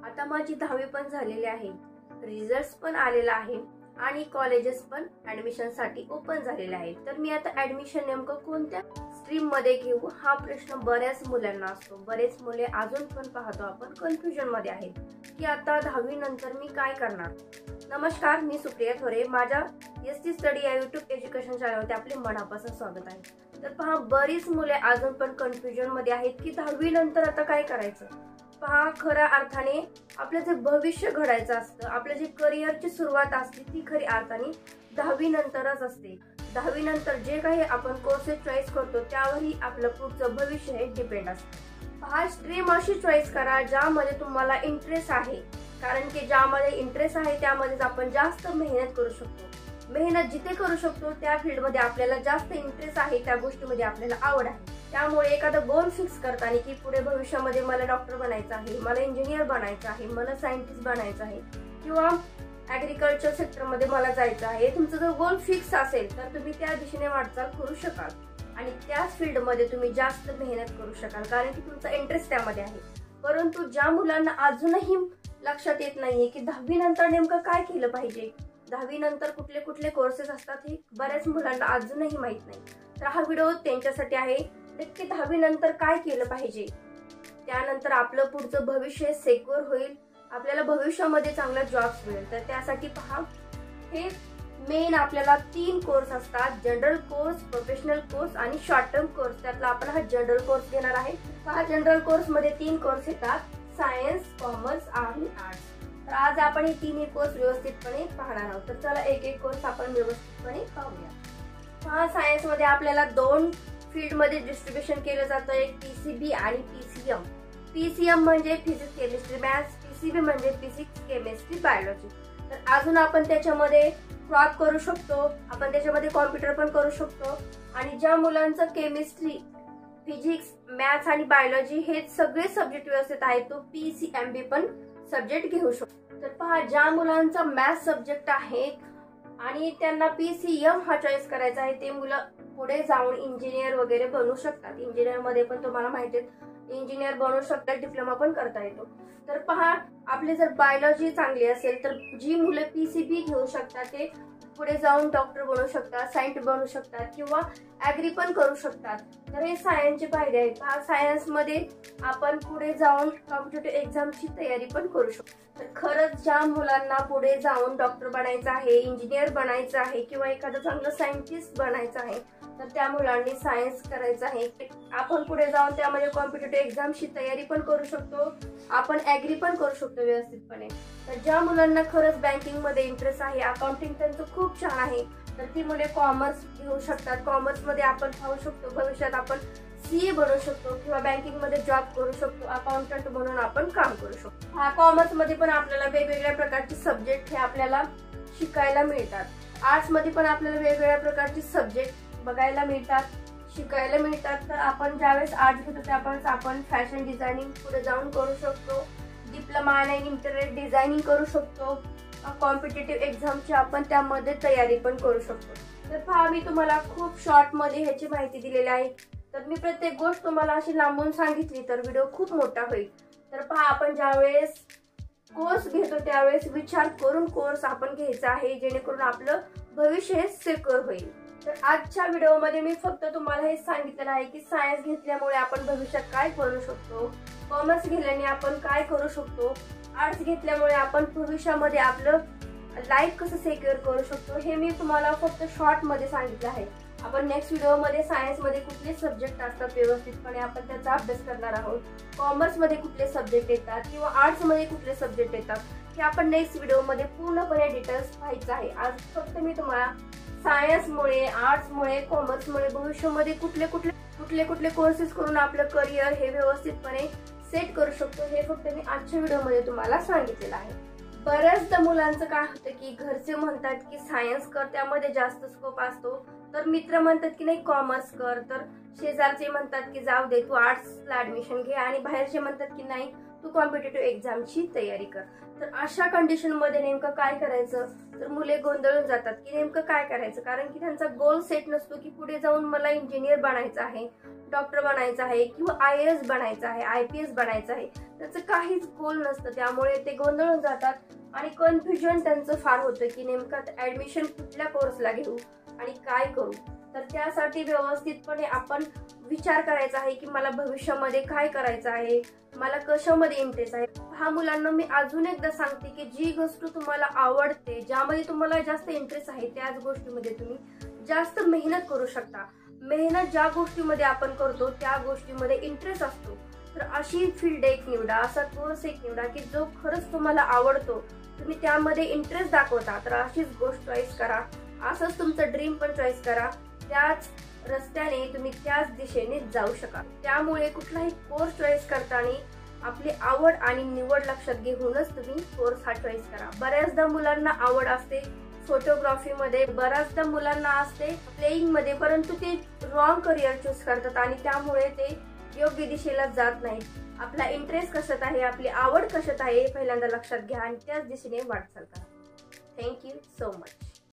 आता माझी 10वी पण झालेली आहे, रिझल्ट्स पण आलेला आहे आणि कॉलेजेस पण ऍडमिशन साठी ओपन झालेले आहेत. तर मी आता ऍडमिशन नेमकं कोणत्या स्ट्रीम मध्ये घेऊ हा प्रश्न बऱ्याच मुलांना असतो. बरेच मुले अजून पण पाहतो आपण कन्फ्युजन मध्ये आहेत की आता 10वी नंतर मी काय करणार. नमस्कार, मी सुप्रिया थोरे. माझ्या एसटी स्टडी या यूट्यूब एज्युकेशन चॅनलवरती आपले मनापासून स्वागत आहे. तर पहा, बरीच मुले अजून पण कन्फ्युजन मध्ये आहेत की 10वी नंतर आता काय करायचं. पहा, खऱ्या अर्थाने आपलं जे भविष्य घडायचं असतं, आपल्या जे करिअरची सुरुवात असते ती खरी अर्थाने 10वी नंतरच असते. 10वी नंतर जे काही आपण कोर्सेस चॉईस करतो त्यावरही आपलं पुढचं भविष्य हे डिपेंड असतं. पहा, स्ट्रीम अशी चॉईस करा ज्यामध्ये तुम्हाला इंटरेस्ट आहे, कारण की ज्यामध्ये इंटरेस्ट आहे त्यामध्येच आपण जास्त मेहनत करू शकतो. मेहनत जिथे करू शकतो त्या फील्डमध्ये आपल्याला जास्त इंटरेस्ट आहे, त्या गोष्टीमध्ये आपल्याला आवड आहे. त्यामुळे एखादा गोल फिक्स करताना की पुढे भविष्यामध्ये मला डॉक्टर बनायचं आहे, मला इंजिनियर बनायचं आहे, मला सायंटिस्ट बनायचं आहे किंवा ऍग्रिकल्चर सेक्टरमध्ये मला जायचं आहे, तुमचा जर गोल फिक्स असेल तर तुम्ही त्या दिशेने वाटचाल करू शकाल आणि त्याच फील्डमध्ये तुम्ही जास्त मेहनत करू शकाल, कारण की तुमचा इंटरेस्ट त्यामध्ये आहे. परंतु ज्या मुलांना अजूनही लक्षात येत नाहीये की 10वी नंतर नेमकं काय केलं पाहिजे, 10वी नंतर कुठले कुठले कोर्सेस असतात हे बऱ्याच मुलांना अजूनही माहित नाही. तर हा व्हिडिओ त्यांच्यासाठी आहे. नक्की 10वी नंतर काय केलं पाहिजे, त्यानंतर आपलं पुढचं भविष्य सिक्युअर होईल, आपल्याला भविष्यामध्ये चांगला जॉब्स मिळेल. तर त्यासाठी पहा, हे मेन आपल्याला 3 कोर्स असतात: जनरल कोर्स, प्रोफेशनल कोर्स आणि शॉर्ट टर्म कोर्स. त्यातला आपण हा जनरल कोर्स घेणार आहे. पहा, जनरल कोर्स मध्ये 3 कोर्स येतात: सायन्स, कॉमर्स आणि आर्ट्स. तर आज आपण हे 3 कोर्स व्यवस्थितपणे पाहणार आहोत. तर चला एक एक कोर्स आपण व्यवस्थितपणे पाहूया. पहा, सायन्स मध्ये आपल्याला 2 फील्ड मध्ये डिस्ट्रीब्युशन केलं जातं, एक पीसीबी आणि पीसीएम. पीसीएम म्हणजे फिजिक्स केमिस्ट्री मॅथ्स, पीसीबी म्हणजे फिजिक्स केमिस्ट्री बायोलॉजी. तर अजून आपण त्याच्यामध्ये क्रॉप करू शकतो, आपण त्याच्यामध्ये कॉम्प्युटर पण करू शकतो. आणि ज्या मुलांचं केमिस्ट्री, फिजिक्स, मॅथ्स आणि बायोलॉजी हे सगळे सब्जेक्ट व्यवस्थित आहेत तो पीसीएमबी पण सब्जेक्ट घेऊ शकतो. तर पहा, ज्या मुलांचा मॅथ्स सब्जेक्ट आहे आणि त्यांना पीसीएम हा चॉईस करायचा आहे ते मुलं पुढे जाऊन इंजिनियर वगैरे बनू शकतात. इंजिनियर मध्ये पण तुम्हाला माहिती आहे इंजिनियर बनू शकतात, डिप्लोमा पण करता येतो. तर पहा, आपली जर बायोलॉजी चांगली असेल तर जी मुलं पीसीबी घेऊ शकतात ते पुढे जाऊन डॉक्टर बनू शकतात, सायंटिस्ट बनू शकतात किंवा ऍग्री पण करू शकतात. तर हे सायन्सचे फायदे आहेत. पहा, सायन्स मध्ये आपण पुढे जाऊन कॉम्पिटिटिव्ह एक्झामची तयारी पण करू शकतो. तर खरंच ज्या मुलांना पुढे जाऊन डॉक्टर बनायचं आहे, इंजिनियर बनायचं आहे किंवा एखादं चांगलं सायंटिस्ट बनायचं आहे तर त्या मुलांनी सायन्स करायचं आहे. आपण पुढे जाऊन त्यामध्ये कॉम्पिटिटिव्ह एक्झामची तयारी पण करू शकतो, आपण ऍग्री पण करू शकतो व्यवस्थितपणे. तर ज्या मुलांना खरंच बँकिंग मध्ये इंटरेस्ट आहे, अकाउंटिंग त्यांचं खूप छान आहे, तर ती मुले कॉमर्स घेऊ शकतात. कॉमर्स मध्ये आपण पाहू शकतो भविष्यात आपण सीए बनू शकतो किंवा बँकिंग मध्ये जॉब करू शकतो, अकाउंटंट म्हणून आपण काम करू शकतो. हा, कॉमर्स मध्ये पण आपल्याला वेगवेगळ्या प्रकारचे सब्जेक्ट हे आपल्याला शिकायला मिळतात. आर्ट्स मध्ये पण आपल्याला वेगवेगळ्या प्रकारचे सब्जेक्ट बघायला मिळतात, शिकायला मिळतात. तर आपण ज्यावेळेस आर्ट्स घेतो त्यावेळेस आपण फॅशन डिझायनिंग पुढे जाऊन करू शकतो, डिप्लोमा आणि इंटेरियर डिझायनिंग करू शकतो, कॉम्पिटिटिव्ह एक्झामची आपण त्यामध्ये तयारी पण करू शकतो. तर पहा, मी तुम्हाला खूप शॉर्ट मध्ये ह्याची माहिती दिलेली आहे. तर मी प्रत्येक गोष्ट तुम्हाला अशी लांबून सांगितली तर व्हिडिओ खूप मोठा होईल. तर पहा, आपण ज्यावेळेस कोर्स घेतो त्यावेळेस विचार करून कोर्स आपण घ्यायचा आहे, जेणेकरून आपलं भविष्य हे सिक्युअर होईल. तर आजच्या व्हिडिओमध्ये मी फक्त तुम्हाला हे सांगितलेलं आहे की सायन्स घेतल्यामुळे आपण भविष्यात काय करू शकतो, कॉमर्स घेतल्याने आपण काय करू शकतो, आर्ट्स घेतल्यामुळे आपण भविष्यामध्ये आपलं लाईफ कसं सिक्युअर करू शकतो, हे मी तुम्हाला फक्त शॉर्ट मध्ये सांगितलं आहे. आपण नेक्स्ट व्हिडिओमध्ये सायन्स मध्ये कुठले सब्जेक्ट असतात व्यवस्थितपणे आपण त्याचा अभ्यास करणार आहोत, कॉमर्स मध्ये कुठले सब्जेक्ट येतात किंवा आर्ट्स मध्ये कुठले सब्जेक्ट येतात हे आपण नेक्स्ट व्हिडिओमध्ये पूर्णपणे डिटेल्स पाहायचं आहे. आज फक्त मी तुम्हाला सायन्समुळे, आर्ट्समुळे, कॉमर्समुळे भविष्यामध्ये कुठले कोर्सेस करून आपलं करिअर हे व्यवस्थितपणे सेट करू शकतो हे फक्त मी आजच्या व्हिडिओमध्ये तुम्हाला सांगितलेलं आहे. बऱ्याचदा मुलांचं काय होतं की घरचे म्हणतात की सायन्स कर, त्यामध्ये जास्त स्कोप असतो, तर मित्र म्हणतात की नाही कॉमर्स कर, तर शेजारचे म्हणतात की जाऊ दे तू आर्ट्सला ऍडमिशन घे, आणि बाहेरचे म्हणतात की नाही तू कॉम्पिटिटिव्ह एक्झामची तयारी कर. तर अशा कंडिशन मध्ये नेमकं काय करायचं, तर मुले गोंधळून जातात की नेमकं काय करायचं, कारण की त्यांचा गोल सेट नसतो की पुढे जाऊन मला इंजिनियर बनायचं आहे, डॉक्टर बनायचं आहे किंवा IAS बनायचं आहे, IPS बनायचं आहे, त्याचं काहीच गोल नसतं. त्यामुळे ते गोंधळून जातात आणि कन्फ्युजन त्यांचं फार होतं की नेमकं ऍडमिशन कुठल्या कोर्सला घेऊ आणि काय करू. तर त्यासाठी व्यवस्थितपणे आपण विचार करायचा आहे की मला भविष्यामध्ये काय करायचं आहे, मला कशामध्ये इंटरेस्ट आहे. हा मुलांना मी अजून एकदा सांगते की जी गोष्ट तुम्हाला आवडते, ज्यामध्ये तुम्हाला जास्त इंटरेस्ट आहे, त्याच गोष्टीमध्ये तुम्ही जास्त मेहनत करू शकता. मेहनत ज्या गोष्टीमध्ये आपण करतो त्या गोष्टीमध्ये इंटरेस्ट असतो, तर अशी फील्ड एक निवडा, असा कोर्स एक निवडा की जो खरंच तुम्हाला आवडतो, तुम्ही त्यामध्ये इंटरेस्ट दाखवता, तर अशीच गोष्ट चॉईस करा. असंच तुमचं ड्रीम पण चॉईस करा. त्याच रस्त्याने तुम्ही त्याच दिशेने जाऊ शकाल. त्यामुळे कुठलाही कोर्स चॉईस करताना आपली आवड आणि निवड लक्षात घेऊनच तुम्ही कोर्स हा चॉईस करा. बऱ्याचदा मुलांना आवड असते फोटोग्राफी मध्ये, बऱ्याचदा मुलांना असते प्लेइंग मध्ये, परंतु ते रॉंग करिअर चूज करतात आणि त्यामुळे ते योग्य दिशेला जात नाहीत. आपला इंटरेस्ट कशात आहे, आपली आवड कशात आहे हे पहिल्यांदा लक्षात घ्या आणि त्याच दिशेने वाटचाल करा. Thank you so much.